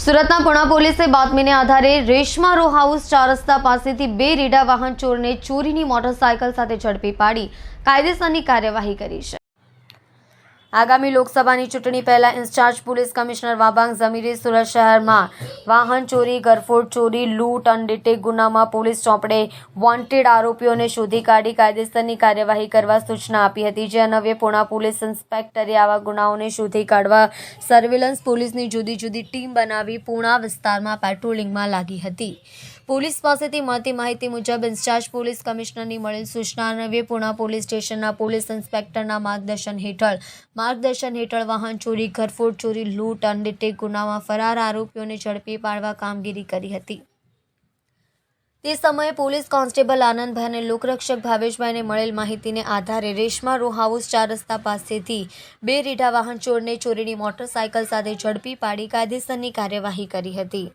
સુરતના પુણા પોલીસે બાતમીને આધારે રેશમા રો હાઉસ 4 રસ્તા પાસેથી 2 રેડા વાહન ચોરને ચોરીની મોટરસાયકલ સાથે ઝડપી પાડી કાયદેસરની કાર્યવાહી કરી છે। આગામી લોકસભાની ચૂંટણી પહેલા ઇન્ચાર્જ પોલીસ કમિશનર વાબાંગ ઝમીરે સુરત શહેરમાં વાહન ચોરી, ઘરફોડ ચોરી, લૂંટ, અનડિટેક ગુનામાં પોલીસ ચોપડે વોન્ટેડ આરોપીઓને શોધી કાઢી કાયદેસરની કાર્યવાહી કરવા સૂચના આપી હતી। જે અન્વયે પુણા પોલીસ ઇન્સ્પેક્ટરે આવા ગુનાઓને શોધી કાઢવા સર્વેલન્સ પોલીસની જુદી જુદી ટીમ બનાવી પુણા વિસ્તારમાં પેટ્રોલિંગમાં લાગી હતી। પોલીસ પાસેથી મળતી માહિતી મુજબ ઇન્ચાર્જ પોલીસ કમિશનરની મળેલ સૂચના અન્વયે પુણા પોલીસ સ્ટેશનના પોલીસ ઇન્સ્પેક્ટરના માર્ગદર્શન હેઠળ વાહન ચોરી, ઘરફોડ ચોરી, લૂંટ, અનડિટેક ગુનામાં ફરાર આરોપીઓને ઝડપી પાડવા કામગીરી કરી હતી। તે સમયે પોલીસ કોન્સ્ટેબલ આનંદભાઈ અને લોકરક્ષક ભાવેશભાઈને મળેલ માહિતીને આધારે રેશમા રો હાઉસ 4 રસ્તા પાસેથી 2 રેડા વાહન ચોરને ચોરીની મોટરસાયકલ સાથે ઝડપી પાડી કાયદેસરની કાર્યવાહી કરી હતી।